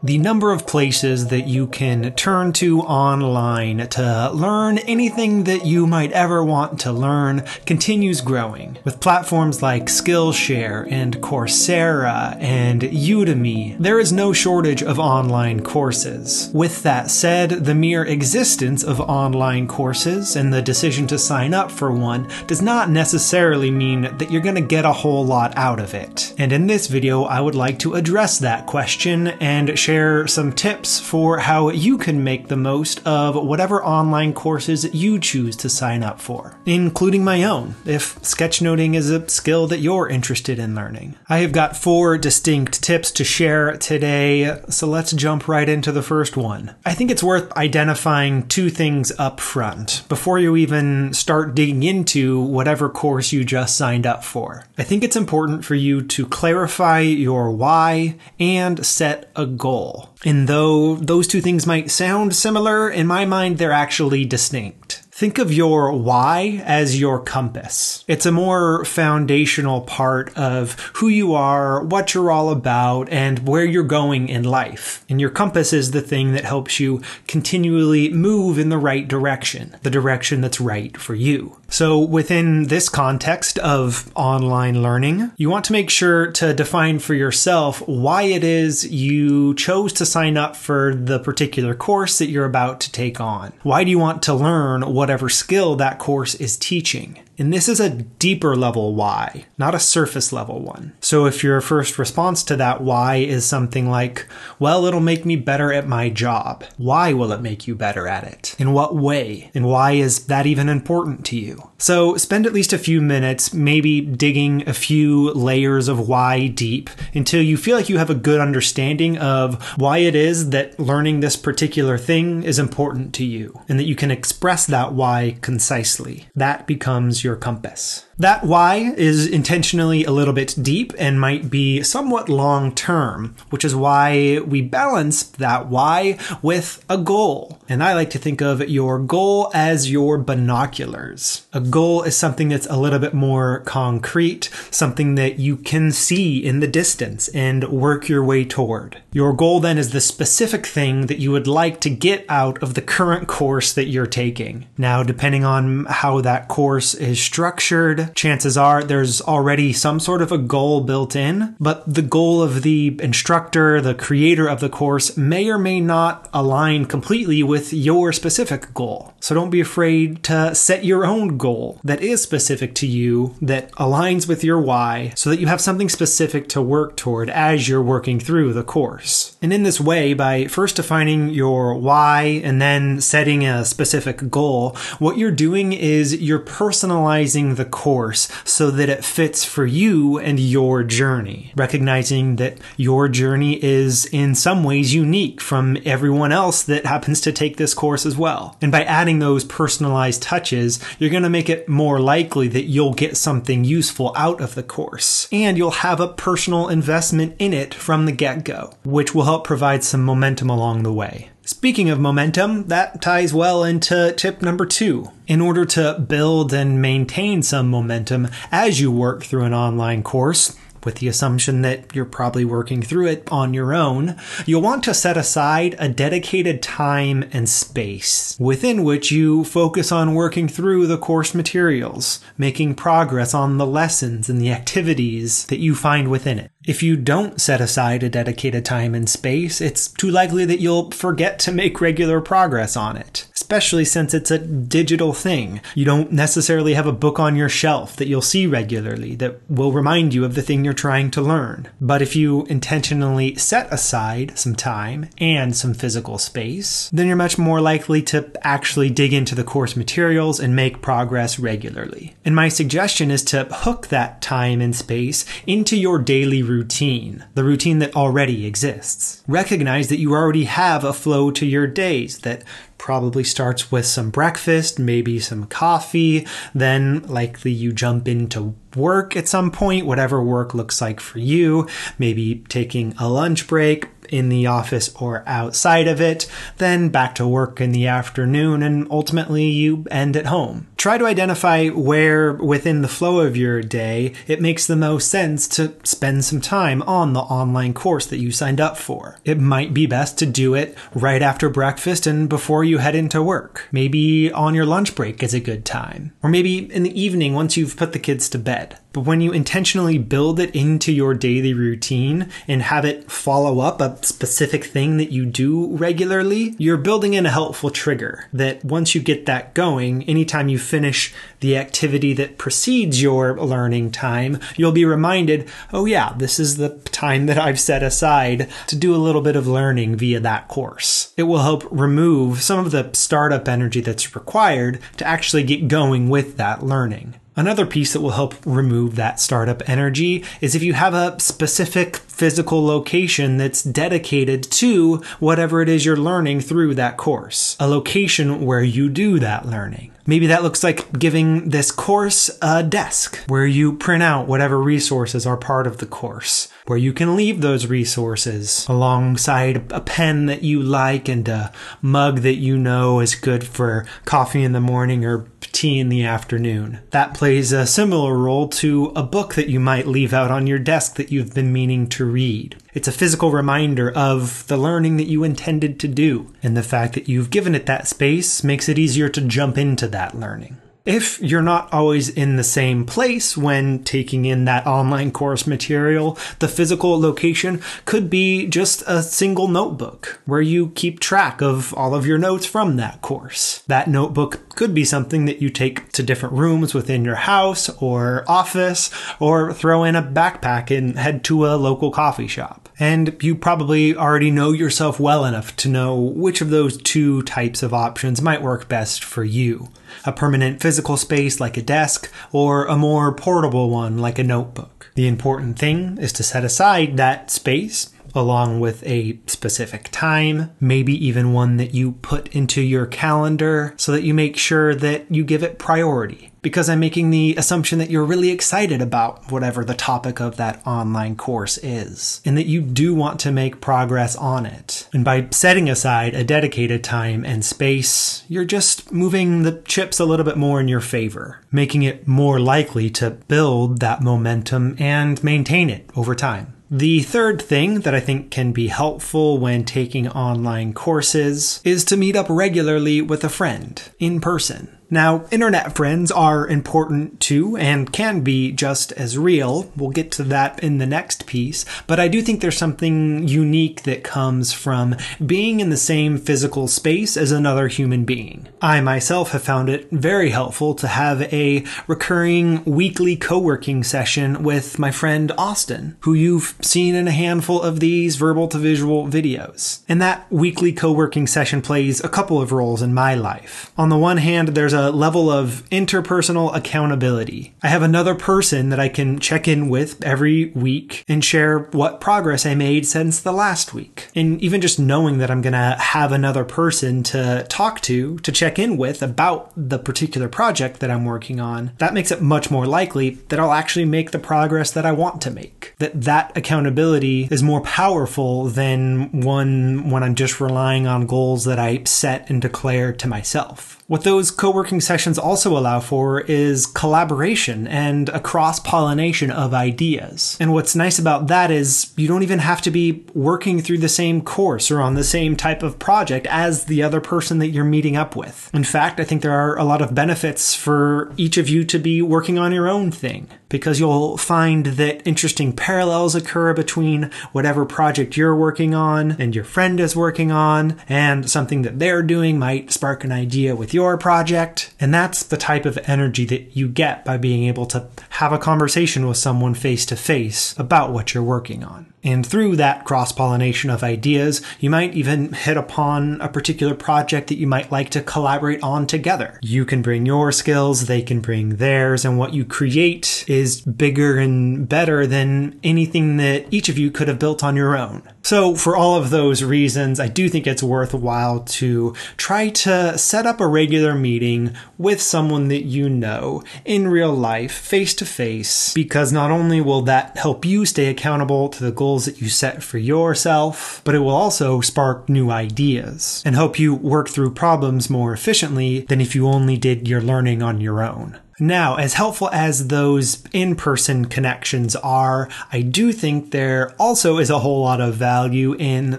The number of places that you can turn to online to learn anything that you might ever want to learn continues growing. With platforms like Skillshare and Coursera and Udemy, there is no shortage of online courses. With that said, the mere existence of online courses and the decision to sign up for one does not necessarily mean that you're going to get a whole lot out of it. And in this video, I would like to address that question and share some tips for how you can make the most of whatever online courses you choose to sign up for, including my own, if sketchnoting is a skill that you're interested in learning. I have got 4 distinct tips to share today, so let's jump right into the first one. I think it's worth identifying 2 things up front before you even start digging into whatever course you just signed up for. I think it's important for you to clarify your why and set a goal. And though those 2 things might sound similar, in my mind they're actually distinct. Think of your why as your compass. It's a more foundational part of who you are, what you're all about, and where you're going in life. And your compass is the thing that helps you continually move in the right direction, the direction that's right for you. So within this context of online learning, you want to make sure to define for yourself why it is you chose to sign up for the particular course that you're about to take on. Why do you want to learn whatever skill that course is teaching? And this is a deeper level why, not a surface level one. So if your first response to that why is something like, well, it'll make me better at my job. Why will it make you better at it? In what way? And why is that even important to you? So spend at least a few minutes, maybe digging a few layers of why deep until you feel like you have a good understanding of why it is that learning this particular thing is important to you and that you can express that why concisely. That becomes your compass. That why is intentionally a little bit deep and might be somewhat long-term, which is why we balance that why with a goal. And I like to think of your goal as your binoculars. A goal is something that's a little bit more concrete, something that you can see in the distance and work your way toward. Your goal then is the specific thing that you would like to get out of the current course that you're taking. Now, depending on how that course is structured, chances are there's already some sort of a goal built in, but the goal of the instructor, the creator of the course, may or may not align completely with your specific goal. So don't be afraid to set your own goal that is specific to you, that aligns with your why, so that you have something specific to work toward as you're working through the course. And in this way, by first defining your why and then setting a specific goal, what you're doing is you're personalizing the course so that it fits for you and your journey, recognizing that your journey is in some ways unique from everyone else that happens to take this course as well. And by adding those personalized touches, you're going to make it more likely that you'll get something useful out of the course, and you'll have a personal investment in it from the get-go, which will help provide some momentum along the way. Speaking of momentum, that ties well into tip number 2. In order to build and maintain some momentum as you work through an online course, with the assumption that you're probably working through it on your own, you'll want to set aside a dedicated time and space within which you focus on working through the course materials, making progress on the lessons and the activities that you find within it. If you don't set aside a dedicated time and space, it's too likely that you'll forget to make regular progress on it, especially since it's a digital thing. You don't necessarily have a book on your shelf that you'll see regularly that will remind you of the thing you're trying to learn. But if you intentionally set aside some time and some physical space, then you're much more likely to actually dig into the course materials and make progress regularly. And my suggestion is to hook that time and space into your daily routine, the routine that already exists. Recognize that you already have a flow to your days that probably starts with some breakfast, maybe some coffee, then likely you jump into work at some point, whatever work looks like for you, maybe taking a lunch break in the office or outside of it, then back to work in the afternoon, and ultimately you end at home. try to identify where within the flow of your day it makes the most sense to spend some time on the online course that you signed up for. It might be best to do it right after breakfast and before you head into work. Maybe on your lunch break is a good time. Or maybe in the evening once you've put the kids to bed. But when you intentionally build it into your daily routine and have it follow up a specific thing that you do regularly, you're building in a helpful trigger that once you get that going, anytime you finish the activity that precedes your learning time, you'll be reminded, oh yeah, this is the time that I've set aside to do a little bit of learning via that course. It will help remove some of the startup energy that's required to actually get going with that learning. Another piece that will help remove that startup energy is if you have a specific physical location that's dedicated to whatever it is you're learning through that course. A location where you do that learning. Maybe that looks like giving this course a desk where you print out whatever resources are part of the course, where you can leave those resources alongside a pen that you like and a mug that you know is good for coffee in the morning or tea in the afternoon. That plays a similar role to a book that you might leave out on your desk that you've been meaning to read. It's a physical reminder of the learning that you intended to do, and the fact that you've given it that space makes it easier to jump into that learning. If you're not always in the same place when taking in that online course material, the physical location could be just a single notebook where you keep track of all of your notes from that course. That notebook could be something that you take to different rooms within your house or office, or throw in a backpack and head to a local coffee shop. And you probably already know yourself well enough to know which of those two types of options might work best for you. A permanent physical space like a desk, or a more portable one like a notebook. The important thing is to set aside that space along with a specific time, maybe even one that you put into your calendar so that you make sure that you give it priority. Because I'm making the assumption that you're really excited about whatever the topic of that online course is, and that you do want to make progress on it. And by setting aside a dedicated time and space, you're just moving the chips a little bit more in your favor, making it more likely to build that momentum and maintain it over time. The third thing that I think can be helpful when taking online courses is to meet up regularly with a friend in person. Now, internet friends are important too and can be just as real. We'll get to that in the next piece, but I do think there's something unique that comes from being in the same physical space as another human being. I myself have found it very helpful to have a recurring weekly co-working session with my friend Austin, who you've seen in a handful of these verbal to visual videos. And that weekly co-working session plays a couple of roles in my life. On the one hand, there's a level of interpersonal accountability. I have another person that I can check in with every week and share what progress I made since the last week. And even just knowing that I'm going to have another person to talk to check in with about the particular project that I'm working on, that makes it much more likely that I'll actually make the progress that I want to make. That accountability is more powerful than one when I'm just relying on goals that I set and declare to myself. What those co-working sessions also allow for is collaboration and a cross-pollination of ideas. And what's nice about that is you don't even have to be working through the same course or on the same type of project as the other person that you're meeting up with. In fact, I think there are a lot of benefits for each of you to be working on your own thing, because you'll find that interesting parallels occur between whatever project you're working on and your friend is working on, and something that they're doing might spark an idea with your project. And that's the type of energy that you get by being able to have a conversation with someone face to face about what you're working on. And through that cross-pollination of ideas, you might even hit upon a particular project that you might like to collaborate on together. You can bring your skills, they can bring theirs, and what you create is bigger and better than anything that each of you could have built on your own. So for all of those reasons, I do think it's worthwhile to try to set up a regular meeting learning with someone that you know in real life, face to face, because not only will that help you stay accountable to the goals that you set for yourself, but it will also spark new ideas and help you work through problems more efficiently than if you only did your learning on your own. Now, as helpful as those in-person connections are, I do think there also is a whole lot of value in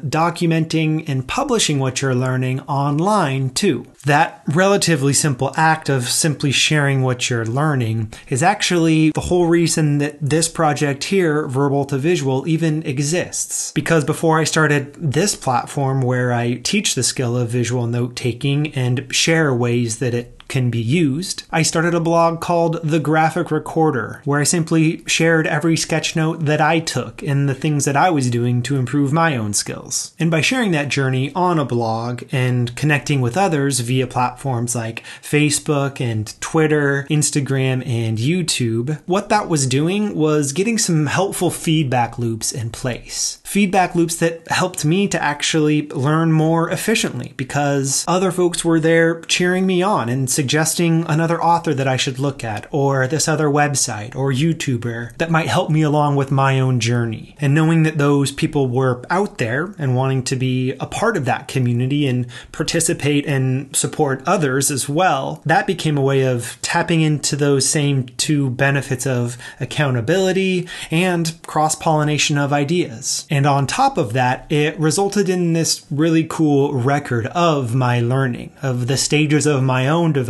documenting and publishing what you're learning online too. That relatively simple act of simply sharing what you're learning is actually the whole reason that this project here, Verbal to Visual, even exists. Because before I started this platform where I teach the skill of visual note-taking and share ways that it can be used, I started a blog called The Graphic Recorder, where I simply shared every sketch note that I took and the things that I was doing to improve my own skills. And by sharing that journey on a blog and connecting with others via platforms like Facebook and Twitter, Instagram, and YouTube, what that was doing was getting some helpful feedback loops in place. Feedback loops that helped me to actually learn more efficiently because other folks were there cheering me on and suggesting another author that I should look at, or this other website or YouTuber that might help me along with my own journey. And knowing that those people were out there and wanting to be a part of that community and participate and support others as well, that became a way of tapping into those same two benefits of accountability and cross-pollination of ideas. And on top of that, it resulted in this really cool record of my learning, of the stages of my own development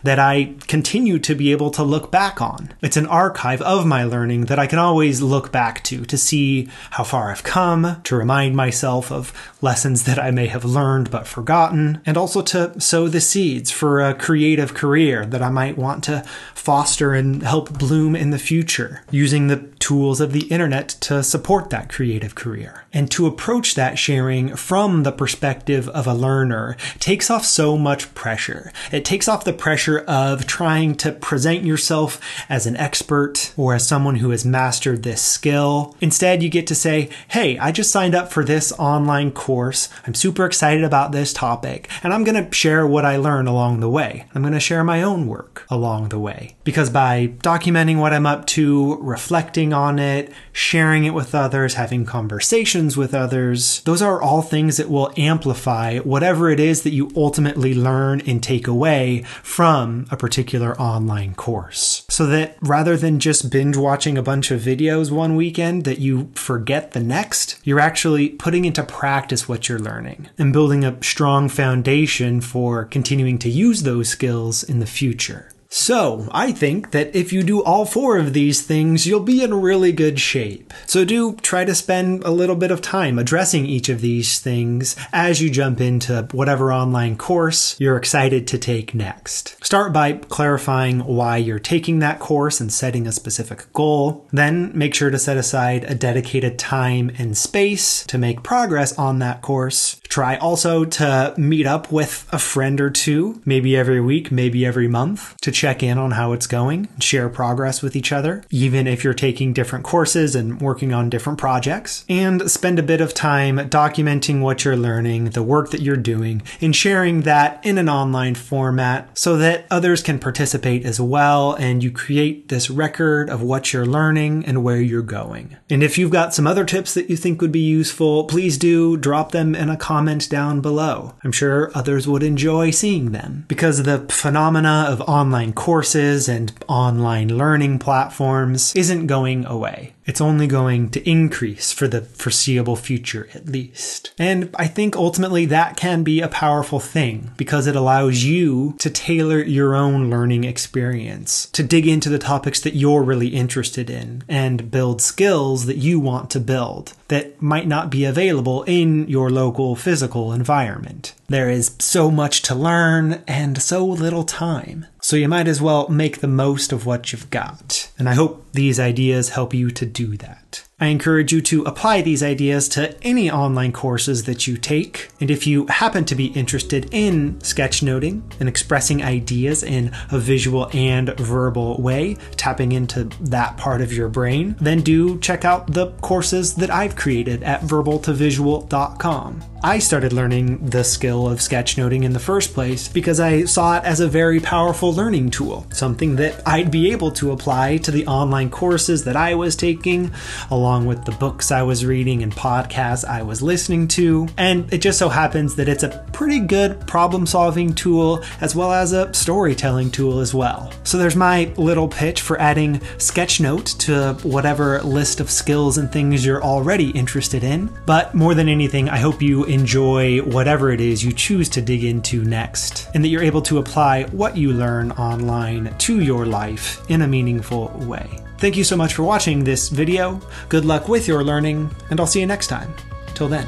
that I continue to be able to look back on. It's an archive of my learning that I can always look back to see how far I've come, to remind myself of lessons that I may have learned but forgotten, and also to sow the seeds for a creative career that I might want to foster and help bloom in the future, using the tools of the internet to support that creative career. And to approach that sharing from the perspective of a learner takes off so much pressure. It takes off the pressure of trying to present yourself as an expert or as someone who has mastered this skill. Instead, you get to say, hey, I just signed up for this online course. I'm super excited about this topic, and I'm going to share what I learn along the way. I'm going to share my own work along the way. Because by documenting what I'm up to, reflecting on it, sharing it with others, having conversations with others, those are all things that will amplify whatever it is that you ultimately learn and take away from a particular online course. So that rather than just binge watching a bunch of videos one weekend that you forget the next, you're actually putting into practice what you're learning and building a strong foundation for continuing to use those skills in the future. So, I think that if you do all four of these things, you'll be in really good shape. So do try to spend a little bit of time addressing each of these things as you jump into whatever online course you're excited to take next. Start by clarifying why you're taking that course and setting a specific goal. Then make sure to set aside a dedicated time and space to make progress on that course. Try also to meet up with a friend or two, maybe every week, maybe every month, to check in on how it's going, share progress with each other, even if you're taking different courses and working on different projects, and spend a bit of time documenting what you're learning, the work that you're doing, and sharing that in an online format so that others can participate as well, and you create this record of what you're learning and where you're going. And if you've got some other tips that you think would be useful, please do drop them in a comment down below. I'm sure others would enjoy seeing them, because the phenomena of online courses and online learning platforms isn't going away. It's only going to increase for the foreseeable future, at least. And I think ultimately that can be a powerful thing because it allows you to tailor your own learning experience, to dig into the topics that you're really interested in and build skills that you want to build that might not be available in your local physical environment. There is so much to learn and so little time. So you might as well make the most of what you've got. And I hope these ideas help you to do that. I encourage you to apply these ideas to any online courses that you take. And if you happen to be interested in sketchnoting and expressing ideas in a visual and verbal way, tapping into that part of your brain, then do check out the courses that I've created at verbaltovisual.com. I started learning the skill of sketchnoting in the first place because I saw it as a very powerful learning tool, something that I'd be able to apply to the online courses that I was taking, along with the books I was reading and podcasts I was listening to. And it just so happens that it's a pretty good problem-solving tool as well as a storytelling tool as well. So there's my little pitch for adding Sketchnote to whatever list of skills and things you're already interested in. But more than anything, I hope you enjoy whatever it is you choose to dig into next, and that you're able to apply what you learn online to your life in a meaningful way. Thank you so much for watching this video. Good luck with your learning, and I'll see you next time. Till then.